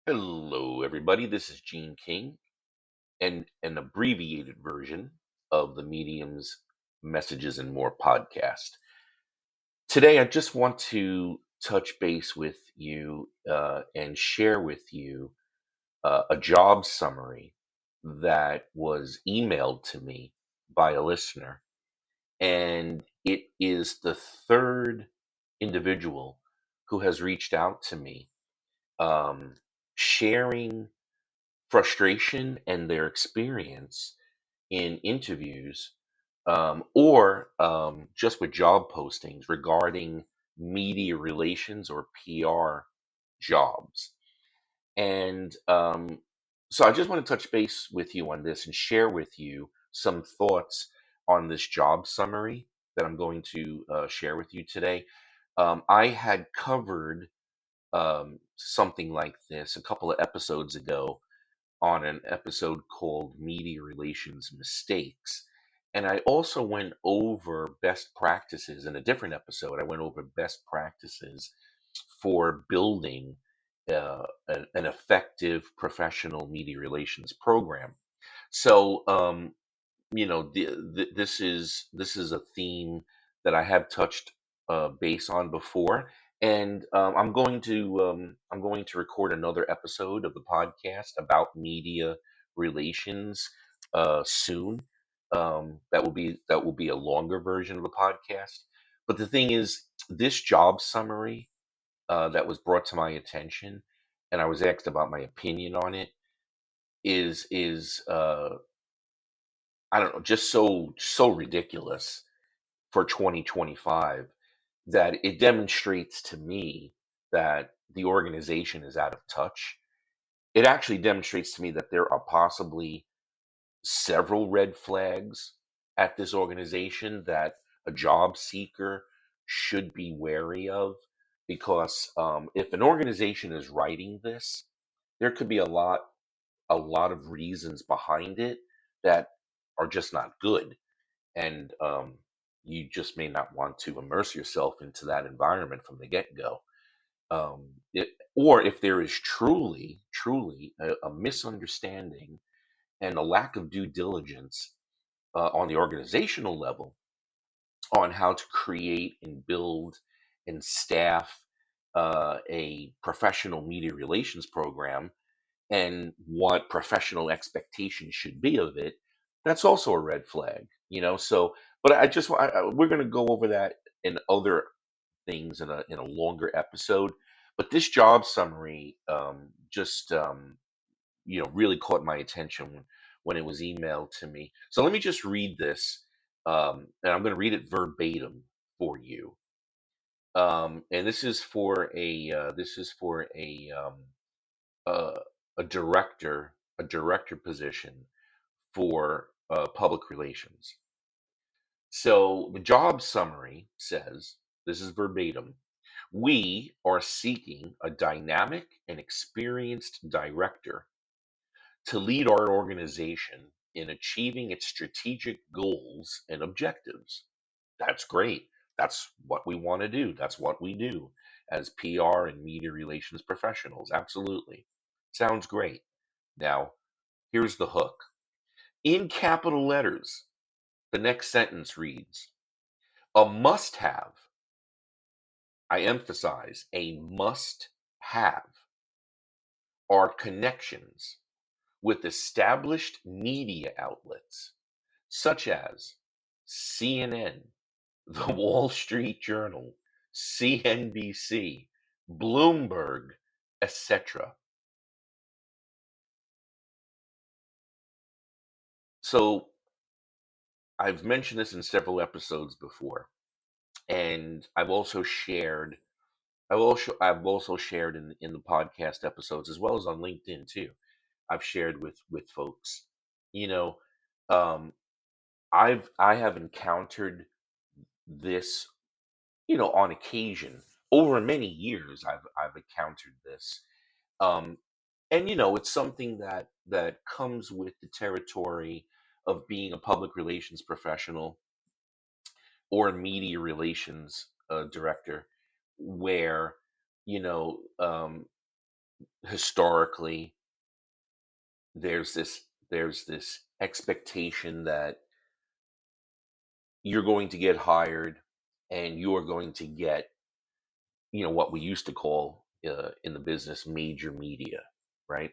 Hello, everybody. This is Gene King and an abbreviated version of the Medium's Messages and More podcast. Today, I just want to touch base with you and share with you a job summary that was emailed to me by a listener. And it is the third individual who has reached out to me um, sharing frustration and their experience in interviews or just with job postings regarding media relations or PR jobs. And so I just want to touch base with you on this and share with you some thoughts on this job summary that I'm going to share with you today. I had covered something like this a couple of episodes ago on an episode called Media Relations Mistakes. And I also went over best practices in a different episode. I went over best practices for building an effective professional media relations program. So, this is a theme that I have touched base on before, and I'm going to record another episode of the podcast about media relations soon. That will be a longer version of the podcast. But the thing is, this job summary that was brought to my attention, and I was asked about my opinion on it, is I don't know, just so ridiculous for 2025 that it demonstrates to me that the organization is out of touch. It actually demonstrates to me that there are possibly several red flags at this organization that a job seeker should be wary of, because if an organization is writing this, there could be a lot of reasons behind it that are just not good, and you just may not want to immerse yourself into that environment from the get-go. Or if there is truly a misunderstanding and a lack of due diligence on the organizational level on how to create and build and staff a professional media relations program and what professional expectations should be of it, that's also a red flag. So, but we're going to go over that in other things in a longer episode. But this job summary just really caught my attention when it was emailed to me. So let me just read this, and I'm going to read it verbatim for you. And uh, a director position for public relations. So the job summary says, this is verbatim: we are seeking a dynamic and experienced director to lead our organization in achieving its strategic goals and objectives. That's great. That's what we want to do. That's what we do as PR and media relations professionals. Absolutely. Sounds great. Now, here's the hook. In capital letters, the next sentence reads: a must have, I emphasize, a must have, are connections with established media outlets such as CNN, The Wall Street Journal, CNBC, Bloomberg, etc. So I've mentioned this in several episodes before, and I've also shared in the podcast episodes as well as on LinkedIn too. I've shared with folks, you know, um, I have encountered this, on occasion over many years. I've encountered this, um, and it's something that comes with the territory of being a public relations professional or a media relations director, where you know. historically, there's this expectation that you're going to get hired and you're going to get, what we used to call, in the business, major media, right?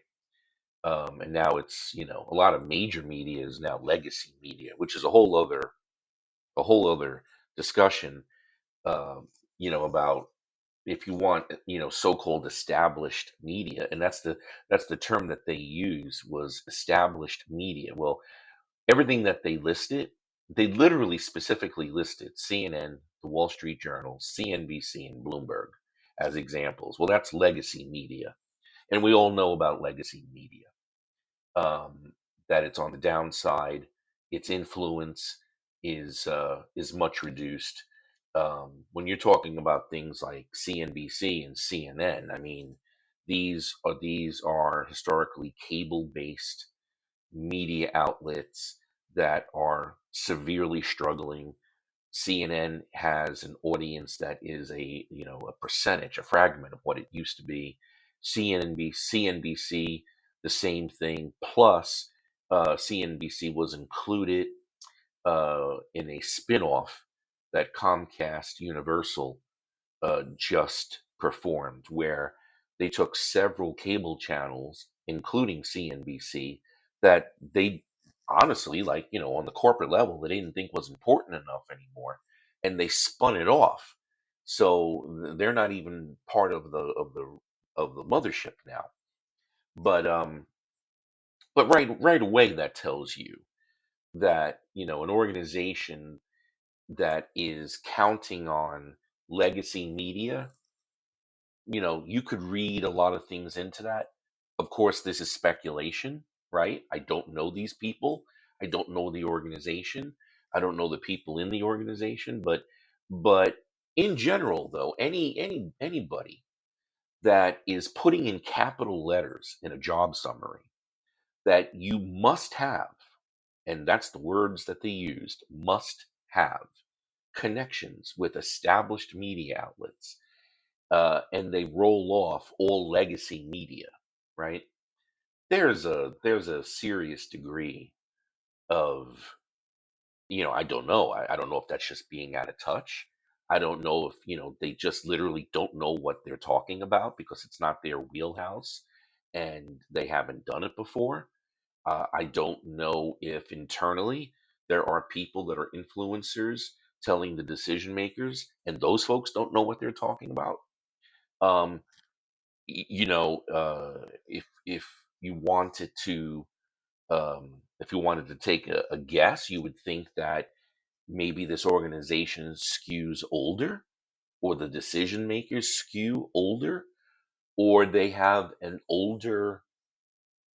And now it's, a lot of major media is now legacy media, which is a whole other discussion. About, if you want, so-called established media, and that's the term that they use, was established media. Well, everything that they literally specifically listed CNN, the Wall Street Journal, CNBC, and Bloomberg as examples. Well, that's legacy media, and we all know about legacy media, that it's on the downside. Its influence is much reduced. When you're talking about things like CNBC and CNN, I mean, these are historically cable-based media outlets that are severely struggling. CNN has an audience that is a percentage, a fragment of what it used to be. CNBC, the same thing. Plus, CNBC was included in a spin-off that Comcast Universal just performed, where they took several cable channels, including CNBC, that they honestly, like, on the corporate level, they didn't think was important enough anymore, and they spun it off. So they're not even part of the mothership now. But right away, that tells you that, an organization that is counting on legacy media, you could read a lot of things into that. Of course, this is speculation, right? I don't know these people. I don't know the organization. I don't know the people in the organization, but in general, though, anybody that is putting in capital letters in a job summary that you must have, and that's the words that they used, must have connections with established media outlets, and they roll off all legacy media, right? There's a serious degree of, I don't know. I don't know if that's just being out of touch. I don't know if, they just literally don't know what they're talking about because it's not their wheelhouse and they haven't done it before. I don't know if internally there are people that are influencers telling the decision makers, and those folks don't know what they're talking about. Um, if you wanted to, take a guess, you would think that maybe this organization skews older, or the decision makers skew older, or they have an older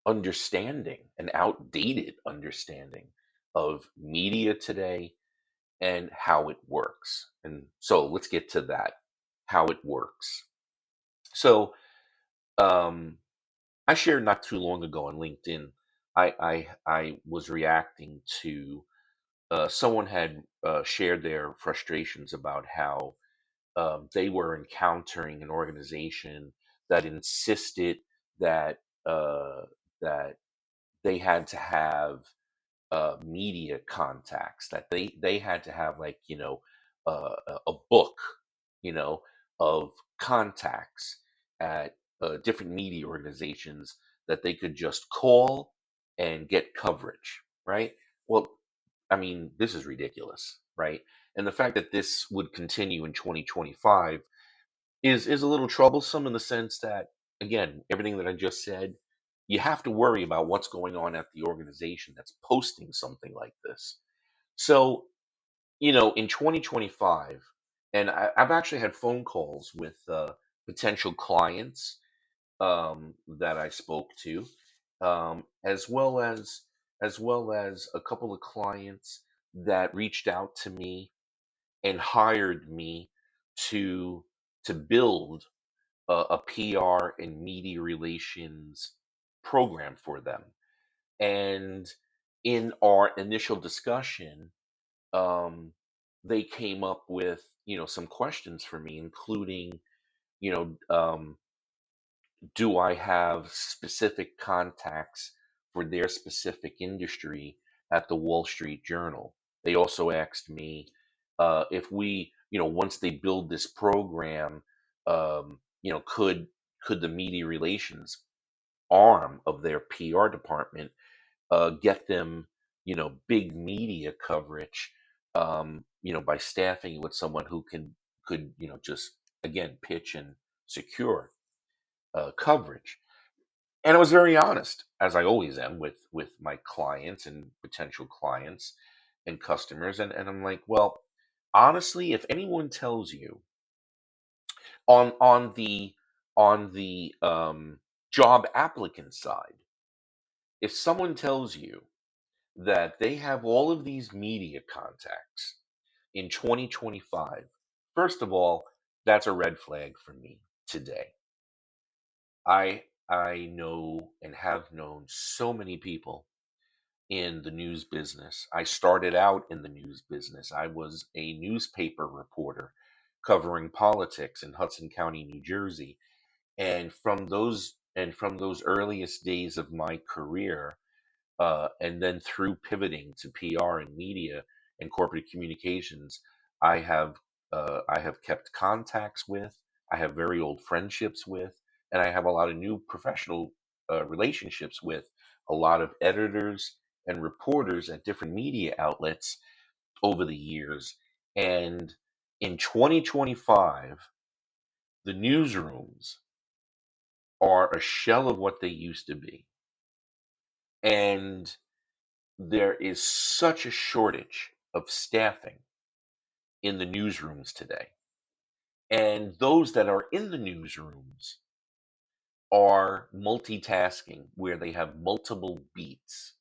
understanding, an outdated understanding of media today and how it works. And so let's get to that, how it works. So, um, I shared not too long ago on LinkedIn. I was reacting to, someone had shared their frustrations about how, they were encountering an organization that insisted that, that they had to have, media contacts, that they had to have, like, a book, you know of contacts at different media organizations that they could just call and get coverage, right? Well, I mean, this is ridiculous, right? And the fact that this would continue in 2025 is a little troublesome, in the sense that, again, everything that I just said, you have to worry about what's going on at the organization that's posting something like this. So, in 2025, and I've actually had phone calls with potential clients, that I spoke to, as well as a couple of clients that reached out to me and hired me to build a PR and media relations program for them. And in our initial discussion, um, they came up with, some questions for me, including, you know um, do I have specific contacts for their specific industry at the Wall Street Journal? They also asked me if we, once they build this program, could the media relations arm of their PR department get them, big media coverage, by staffing with someone who could, just again pitch and secure coverage. And I was very honest, as I always am with my clients and potential clients and customers. And I'm like, well, honestly, if anyone tells you on the job applicant side, if someone tells you that they have all of these media contacts in 2025, first of all, that's a red flag for me today. I know and have known so many people in the news business. I started out in the news business. I was a newspaper reporter covering politics in Hudson County, New Jersey. And from those earliest days of my career, and then through pivoting to PR and media and corporate communications, I have I have kept contacts with, I have very old friendships with, and I have a lot of new professional relationships with a lot of editors and reporters at different media outlets over the years. And in 2025, the newsrooms are a shell of what they used to be. And there is such a shortage of staffing in the newsrooms today. And those that are in the newsrooms are multitasking where they have multiple beats.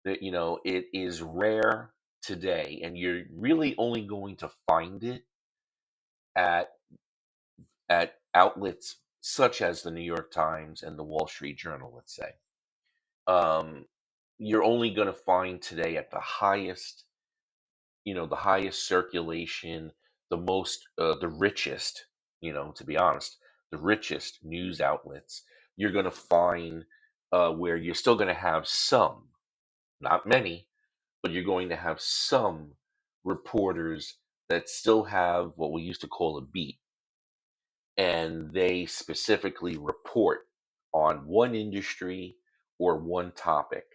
That it is rare today, and you're really only going to find it at outlets such as the New York Times and the Wall Street Journal, let's say. Um, you're only going to find today at the highest circulation, the richest, to be honest, the richest news outlets. You're going to find where you're still going to have some, not many, but you're going to have some reporters that still have what we used to call a beat, and they specifically report on one industry or one topic.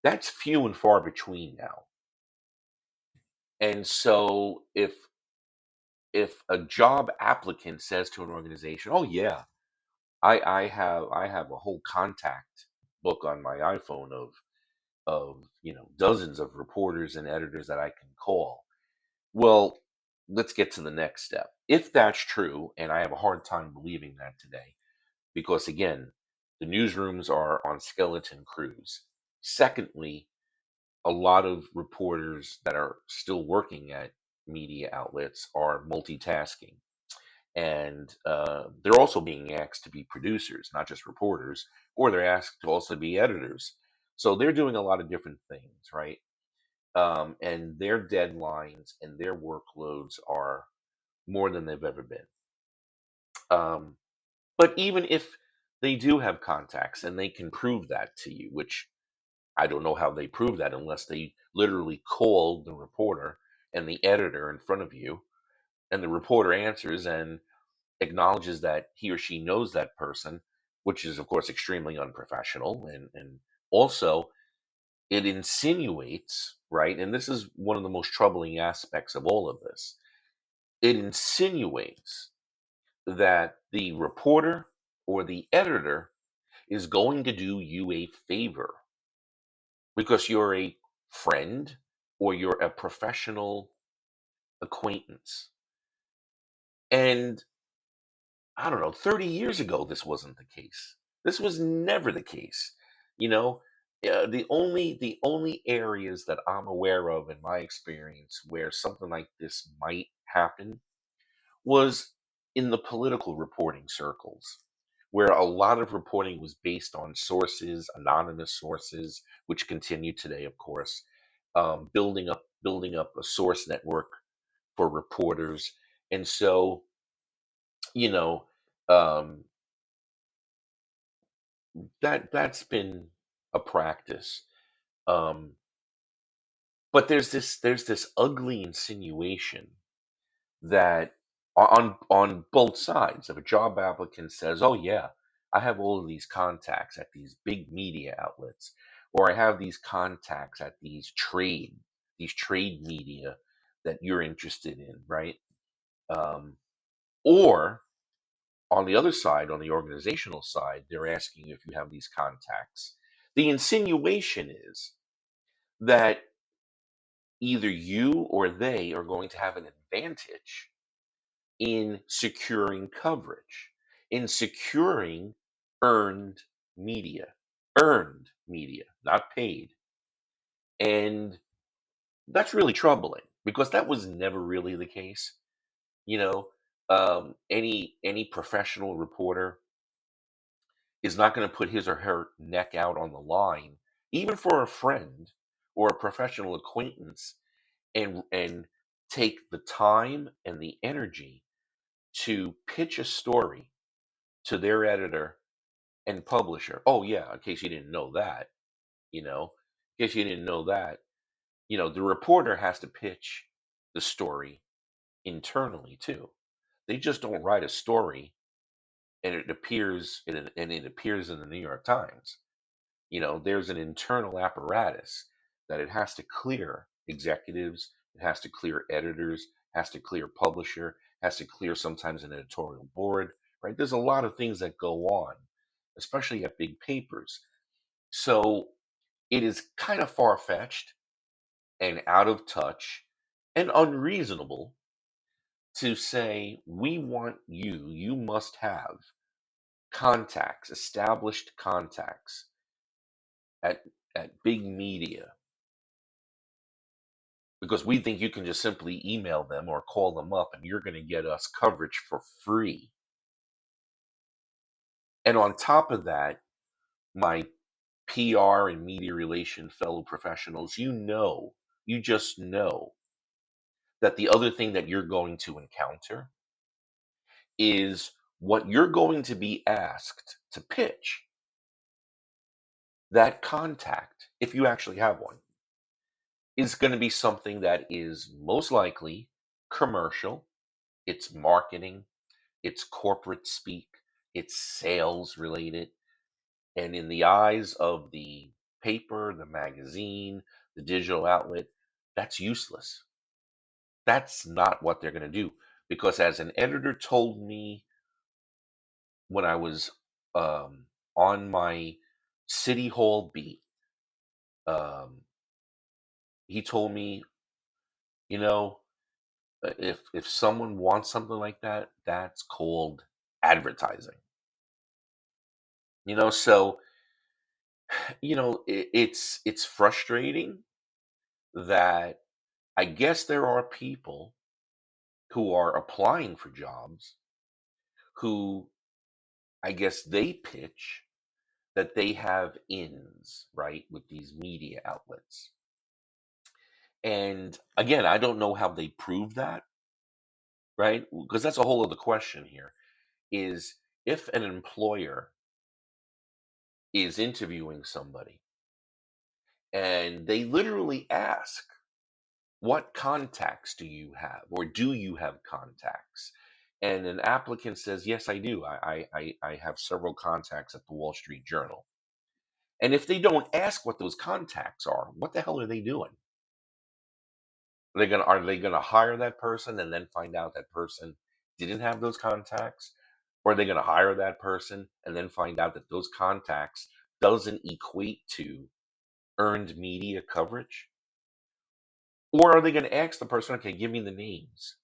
That's few and far between now. And so if a job applicant says to an organization, "Oh yeah, I have a whole contact book on my iPhone of dozens of reporters and editors that I can call." Well, let's get to the next step. If that's true, and I have a hard time believing that today, because again, the newsrooms are on skeleton crews. Secondly, a lot of reporters that are still working at media outlets are multitasking, and they're also being asked to be producers, not just reporters, or they're asked to also be editors. So they're doing a lot of different things, right? And their deadlines and their workloads are more than they've ever been. Um, but even if they do have contacts and they can prove that to you, which I don't know how they prove that unless they literally call the reporter and the editor in front of you, and the reporter answers and acknowledges that he or she knows that person, which is, of course, extremely unprofessional. And also, it insinuates, right? And this is one of the most troubling aspects of all of this. It insinuates that the reporter or the editor is going to do you a favor because you're a friend or you're a professional acquaintance. And I don't know, 30 years ago, this wasn't the case. This was never the case. You know, the only areas that I'm aware of in my experience where something like this might happen was in the political reporting circles, where a lot of reporting was based on sources, anonymous sources, which continue today, of course, building up a source network for reporters. And so, you know, um, that's been a practice. Um, but there's this ugly insinuation that on both sides, if a job applicant says, "Oh yeah, I have all of these contacts at these big media outlets, or I have these contacts at these trade media that you're interested in," right? Um, or on the other side, on the organizational side, they're asking if you have these contacts. The insinuation is that either you or they are going to have an advantage in securing coverage, in securing earned media, earned media, not paid. And that's really troubling because that was never really the case. You know, any professional reporter is not going to put his or her neck out on the line, even for a friend or a professional acquaintance, and take the time and the energy to pitch a story to their editor and publisher. Oh yeah, in case you didn't know that, in case you didn't know that, the reporter has to pitch the story internally too. They just don't write a story and it appears in the New York Times. There's an internal apparatus that it has to clear executives, it has to clear editors, has to clear publisher, has to clear sometimes an editorial board, right? There's a lot of things that go on, especially at big papers. So it is kind of far fetched and out of touch and unreasonable to say, we want you must have contacts, established contacts at, at big media because we think you can just simply email them or call them up and you're going to get us coverage for free. And on top of that, my PR and media relation fellow professionals, you just know that the other thing that you're going to encounter is what you're going to be asked to pitch that contact, if you actually have one, is going to be something that is most likely commercial, it's marketing, it's corporate speak, it's sales related. And in the eyes of the paper, the magazine, the digital outlet, that's useless. That's not what they're going to do. Because as an editor told me when I was um, on my City Hall beat, um, he told me, you know, if someone wants something like that, that's called advertising. So it's frustrating that I guess there are people who are applying for jobs who I guess they pitch that they have ins, right, with these media outlets. And again, I don't know how they prove that, right? Because that's a whole other question here is if an employer is interviewing somebody and they literally ask, what contacts do you have? Or do you have contacts? And an applicant says, yes, I do. I have several contacts at the Wall Street Journal. And if they don't ask what those contacts are, what the hell are they doing? Are they gonna hire that person and then find out that person didn't have those contacts? Or are they gonna hire that person and then find out that those contacts doesn't equate to earned media coverage? Or are they gonna ask the person, okay, give me the names.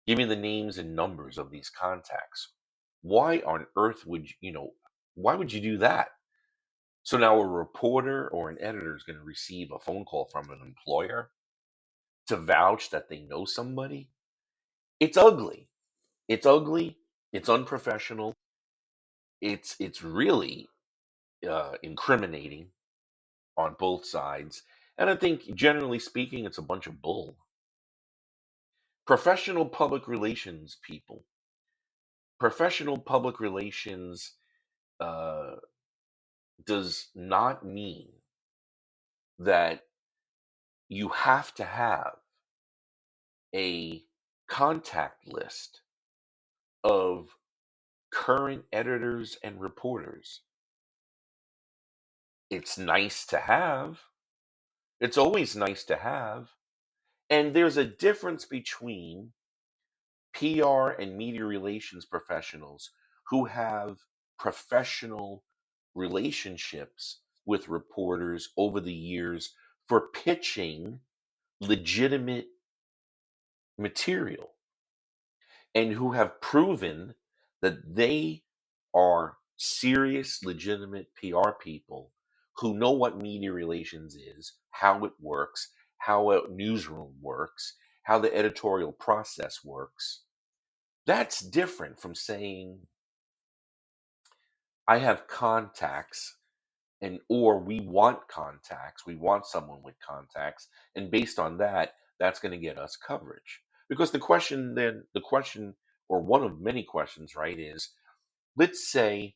Give me the names and numbers of these contacts. Why on earth why would you do that? So now a reporter or an editor is going to receive a phone call from an employer to vouch that they know somebody. It's ugly. It's ugly. It's unprofessional. It's really incriminating on both sides. And I think generally speaking, it's a bunch of bull. Professional public relations people, professional public relations uh, does not mean that you have to have a contact list of current editors and reporters. It's nice to have. It's always nice to have. And there's a difference between PR and media relations professionals who have professional relationships with reporters over the years for pitching legitimate material and who have proven that they are serious, legitimate PR people who know what media relations is, how it works, how a newsroom works, how the editorial process works. That's different from saying, I have contacts and or we want contacts, we want someone with contacts, and based on that, that's going to get us coverage. Because the question, or one of many questions, right, is let's say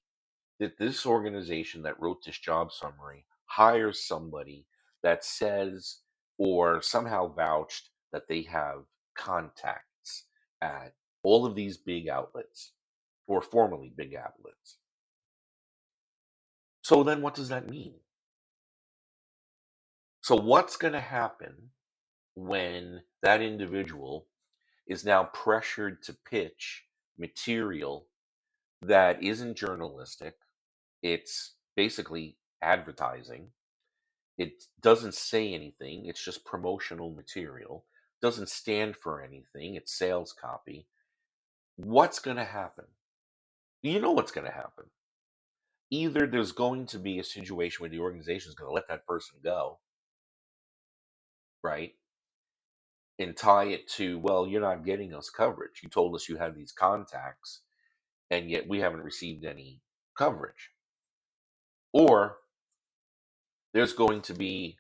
that this organization that wrote this job summary hires somebody that says or somehow vouched that they have contacts at all of these big outlets or formerly big outlets. So then what does that mean? So what's going to happen when that individual is now pressured to pitch material that isn't journalistic? It's basically advertising. It doesn't say anything. It's just promotional material. Doesn't stand for anything. It's sales copy. What's going to happen? You know what's going to happen. Either there's going to be a situation where the organization is going to let that person go, right? And tie it to, well, you're not getting us coverage. You told us you had these contacts, and yet we haven't received any coverage. Or there's going to be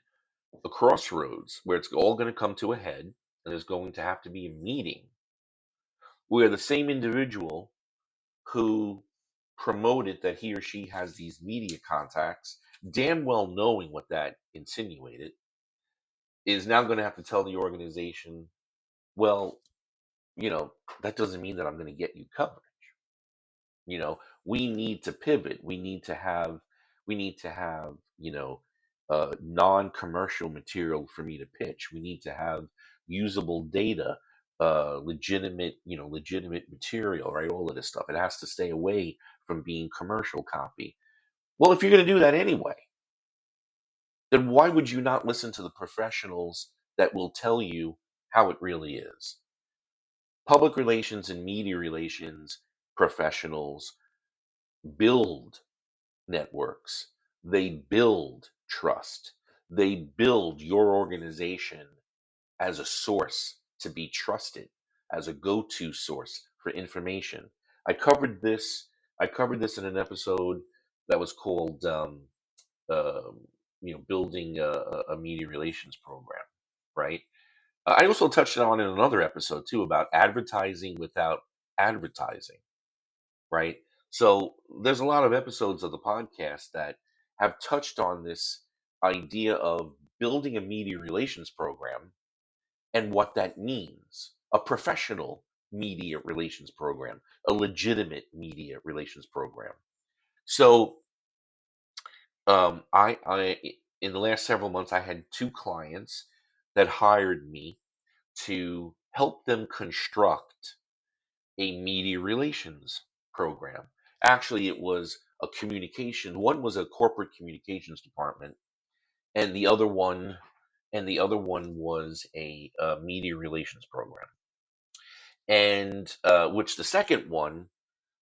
a crossroads where it's all going to come to a head, and there's going to have to be a meeting where the same individual who promoted that he or she has these media contacts, damn well knowing what that insinuated, is now going to have to tell the organization, well, that doesn't mean that I'm going to get you coverage. We need to pivot. We need to have non-commercial material for me to pitch. We need to have usable data, legitimate material, right? All of this stuff. It has to stay away from being commercial copy. Well, if you're going to do that anyway, then why would you not listen to the professionals that will tell you how it really is? Public relations and media relations professionals build networks, they build trust, they build your organization as a source to be trusted, as a go-to source for information. I covered this. I covered this in an episode that was called um, building a media relations program, right? I also touched on in another episode too about advertising without advertising, right? So there's a lot of episodes of the podcast that have touched on this idea of building a media relations program and what that means. A professional media relations program, a legitimate media relations program. So I in the last several months, I had two clients that hired me to help them construct a media relations program. Actually, it was a communication. One was a corporate communications department, and the other one was a media relations program. And which the second one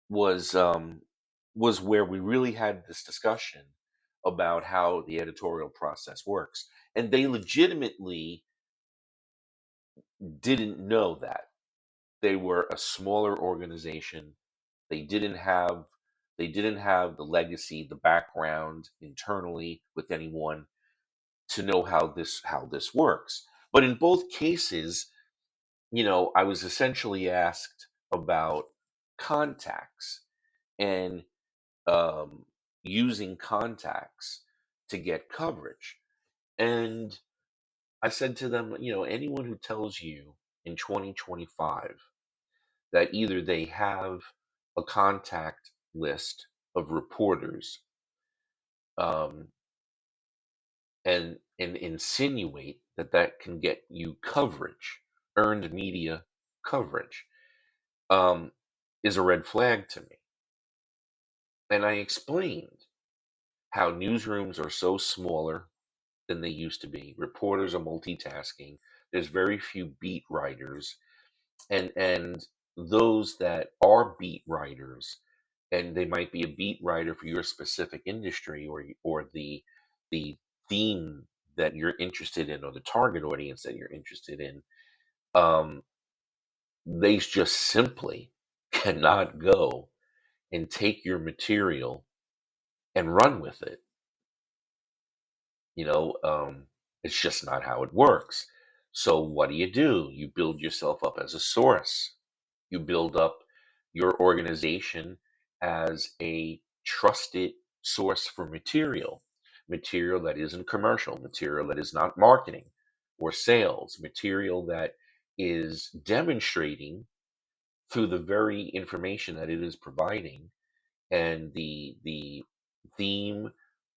was um, was where we really had this discussion about how the editorial process works, and they legitimately didn't know that. They were a smaller organization. They didn't have they didn't have the legacy, the background internally with anyone to know how this works. But in both cases, I was essentially asked about contacts and using contacts to get coverage. And I said to them, anyone who tells you in 2025 that either they have a contact list of reporters, um, and insinuate that that can get you coverage, earned media coverage, um, is a red flag to me. And I explained how newsrooms are so smaller than they used to be. Reporters are multitasking. There's very few beat writers, and those that are beat writers, and they might be a beat writer for your specific industry, or the theme that you're interested in, or the target audience that you're interested in. um, they just simply cannot go and take your material and run with it. you know um, it's just not how it works. So what do? You build yourself up as a source. You build up your organization as a trusted source for material that isn't commercial, material that is not marketing or sales, material that is demonstrating through the very information that it is providing, and the theme,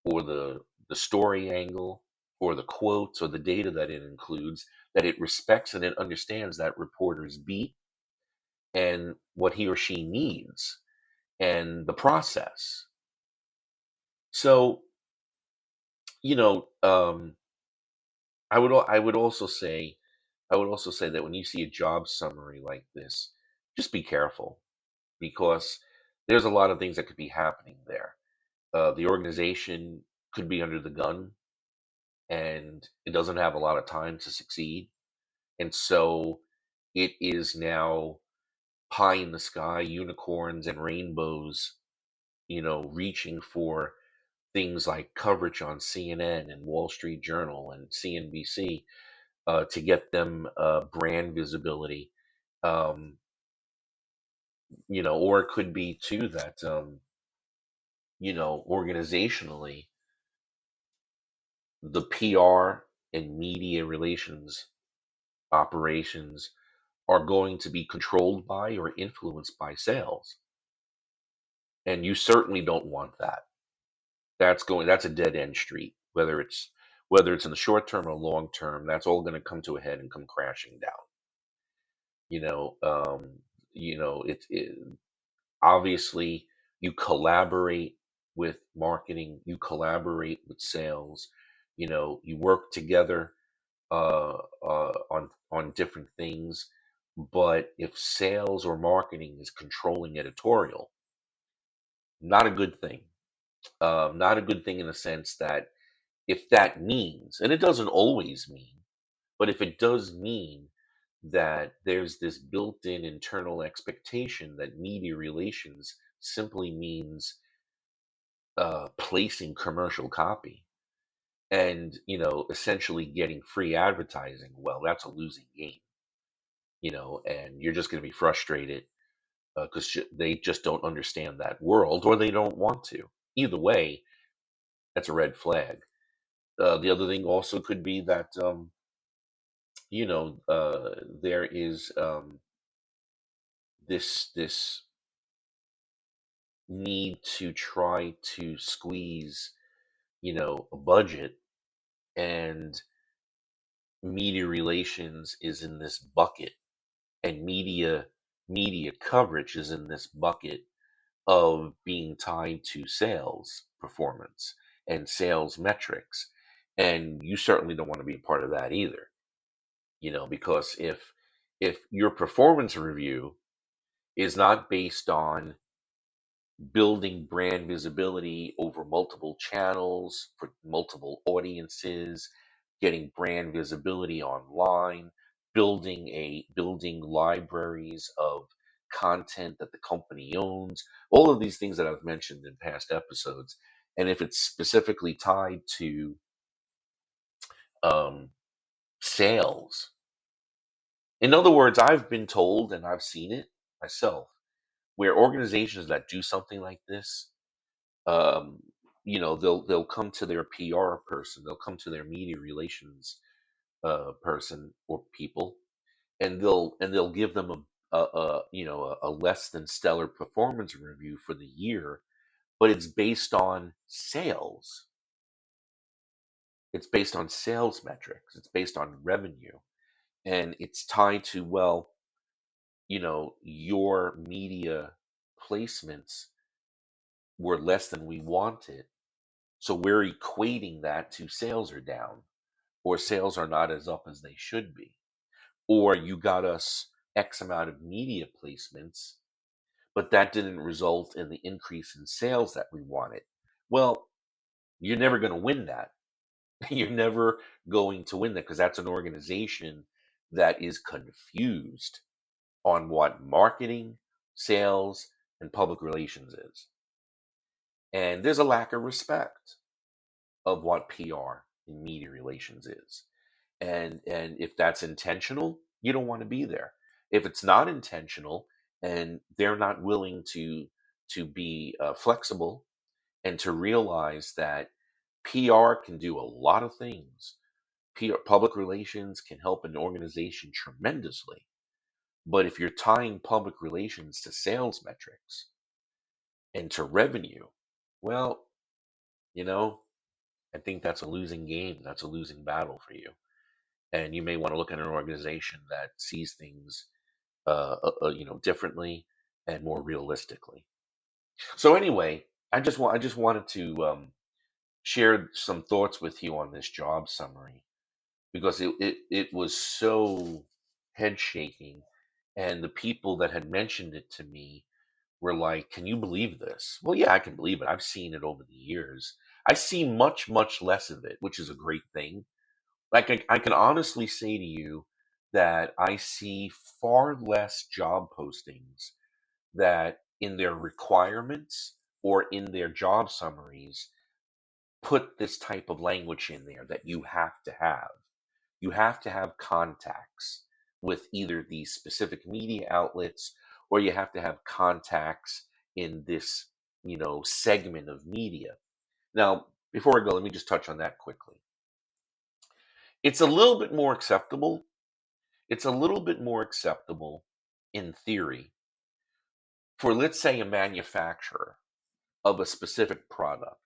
or the story angle, or the quotes, or the data that it includes, that it respects and it understands that reporter's beat and what he or she needs, and the process. So, you know, I would also say, that when you see a job summary like this, just be careful, because there's a lot of things that could be happening there. The organization could be under the gun, and it doesn't have a lot of time to succeed, and so it is now pie in the sky, unicorns and rainbows, reaching for things like coverage on CNN and Wall Street Journal and CNBC, to get them brand visibility. Um, or it could be too that, organizationally, the PR and media relations operations are going to be controlled by or influenced by sales. And you certainly don't want that. That's a dead end street. Whether it's in the short term or long term, that's all going to come to a head and come crashing down. You know, it obviously, you collaborate with marketing, you collaborate with sales, you work together, on different things. But if sales or marketing is controlling editorial, not a good thing. Not a good thing in the sense that, if that means, and it doesn't always mean, but if it does mean that there's this built-in internal expectation that media relations simply means placing commercial copy, and essentially getting free advertising, well, that's a losing game. And you're just going to be frustrated, because they just don't understand that world, or they don't want to. Either way, that's a red flag. The other thing also could be that, there is, this need to try to squeeze, a budget, and media relations is in this bucket, and media coverage is in this bucket of being tied to sales performance and sales metrics. And you certainly don't want to be a part of that either, because if your performance review is not based on building brand visibility over multiple channels for multiple audiences, getting brand visibility online, building libraries of content that the company owns, all of these things that I've mentioned in past episodes. And if it's specifically tied to, um, sales, in other words, I've been told, and I've seen it myself, where organizations that do something like this, they'll come to their PR person, they'll come to their media relations person or people, and they'll give them a less than stellar performance review for the year, but it's based on sales. It's based on sales metrics. It's based on revenue, and it's tied to, well, your media placements were less than we wanted, so we're equating that to sales are down, or sales are not as up as they should be, or you got us X amount of media placements, but that didn't result in the increase in sales that we wanted. Well, you're never going to win that. You're never going to win that, because that's an organization that is confused on what marketing, sales, and public relations is. And there's a lack of respect of what PR and media relations is. And if that's intentional, you don't want to be there. If it's not intentional, and they're not willing to be flexible, and to realize that PR can do a lot of things. PR, public relations, can help an organization tremendously. But if you're tying public relations to sales metrics and to revenue, well, you know, I think that's a losing game. That's a losing battle for you. And you may want to look at an organization that sees things, differently and more realistically. So anyway, I just wanted to share some thoughts with you on this job summary, because it was so head shaking, and the people that had mentioned it to me were like, "Can you believe this?" Well, yeah, I can believe it. I've seen it over the years. I see much less of it, which is a great thing. Like, I can honestly say to you that I see far less job postings that in their requirements or in their job summaries put this type of language in there that you have to have. You have to have contacts with either these specific media outlets, or you have to have contacts in this, segment of media. Now, before I go, let me just touch on that quickly. It's a little bit more acceptable. It's a little bit more acceptable in theory for, let's say, a manufacturer of a specific product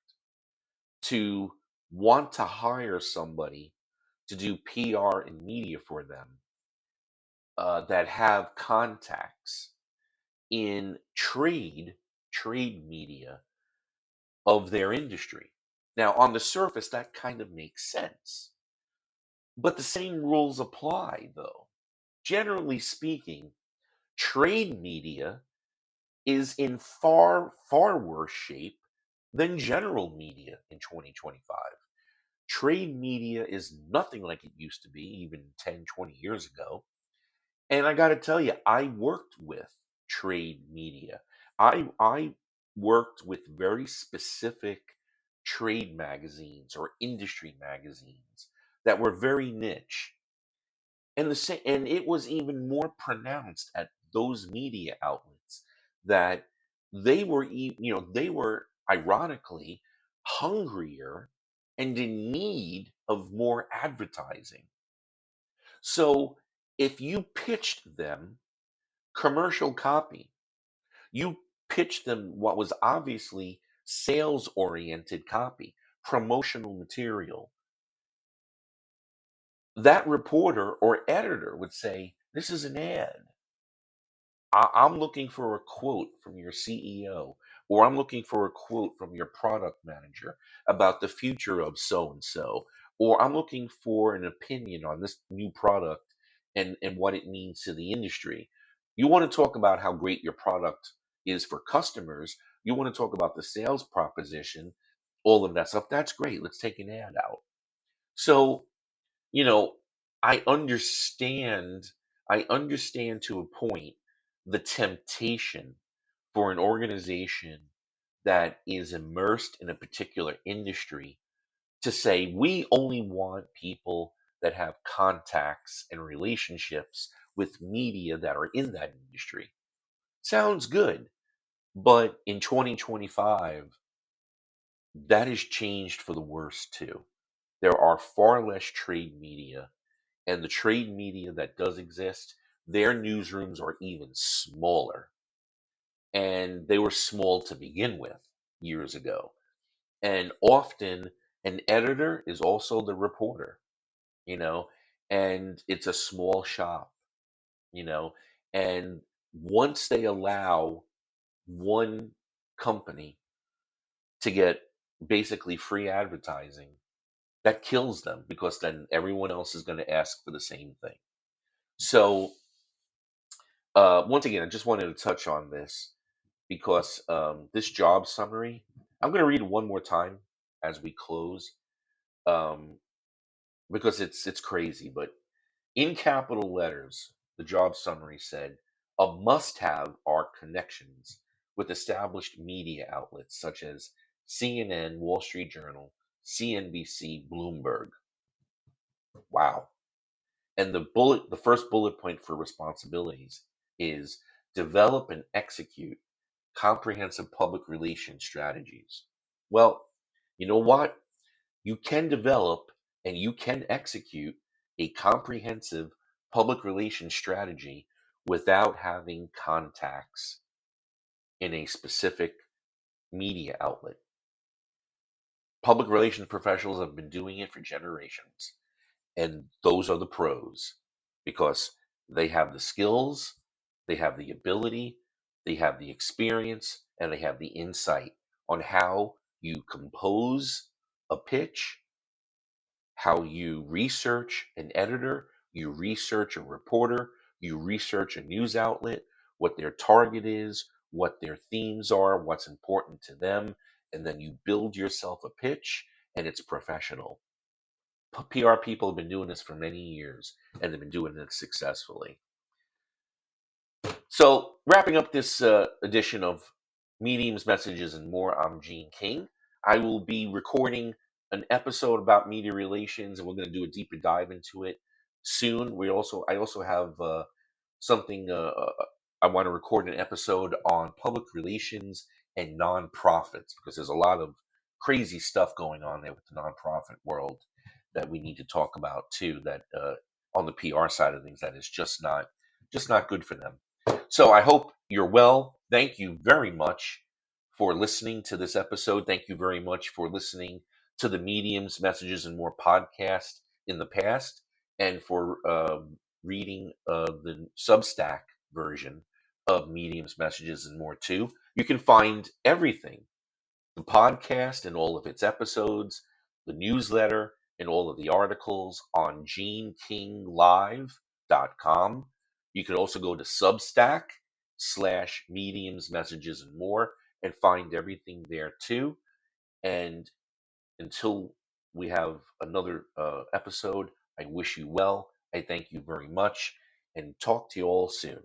to want to hire somebody to do PR and media for them, that have contacts in trade media of their industry. Now, on the surface, that kind of makes sense, but the same rules apply, though. Generally speaking, trade media is in far worse shape than general media in 2025. Trade media is nothing like it used to be even 10, 20 years ago. And I got to tell you, I worked with trade media. I worked with very specific trade magazines or industry magazines that were very niche. And it was even more pronounced at those media outlets that they were ironically hungrier and in need of more advertising. So if you pitched them commercial copy, you pitched them what was obviously sales oriented copy, promotional material, that reporter or editor would say, "This is an ad. I'm looking for a quote from your CEO, or I'm looking for a quote from your product manager about the future of so and so, or I'm looking for an opinion on this new product and what it means to the industry." You want to talk about how great your product is for customers, you want to talk about the sales proposition, all of that stuff. That's great. Let's take an ad out. So, you know, I understand, I understand to a point the temptation for an organization that is immersed in a particular industry to say, we only want people that have contacts and relationships with media that are in that industry. Sounds good, but in 2025, that has changed for the worse too. There are far less trade media, and the trade media that does exist, their newsrooms are even smaller. And they were small to begin with years ago. And often an editor is also the reporter, you know, and it's a small shop, you know, and once they allow one company to get basically free advertising, that kills them because then everyone else is going to ask for the same thing. So, once again, I just wanted to touch on this because this job summary, I'm going to read it one more time as we close, um, because it's crazy. But in capital letters, the job summary said, a must-have are connections with established media outlets such as CNN, Wall Street Journal, CNBC, Bloomberg. Wow. And the first bullet point for responsibilities is develop and execute comprehensive public relations strategies. Well, you know what? You can develop and you can execute a comprehensive public relations strategy without having contacts in a specific media outlet. Public relations professionals have been doing it for generations, and those are the pros because they have the skills, they have the ability, they have the experience, and they have the insight on how you compose a pitch, how you research an editor, you research a reporter, you research a news outlet, what their target is, what their themes are, what's important to them, and then you build yourself a pitch and it's professional. PR people have been doing this for many years and they've been doing it successfully. So, wrapping up this edition of Mediums, Messages, and More, I'm Gene King. I will be recording an episode about media relations, and we're going to do a deeper dive into it soon. I also have something. I want to record an episode on public relations and nonprofits because there's a lot of crazy stuff going on there with the nonprofit world that we need to talk about too. That on the PR side of things, that is just not good for them. So I hope you're well. Thank you very much for listening to this episode. Thank you very much for listening to the Mediums, Messages, and More podcast in the past, and for reading the Substack version of Mediums, Messages, and More too. You can find everything, the podcast and all of its episodes, the newsletter and all of the articles on genekinglive.com. You can also go to Substack/mediums, messages, and more and find everything there too. And until we have another episode, I wish you well. I thank you very much and talk to you all soon.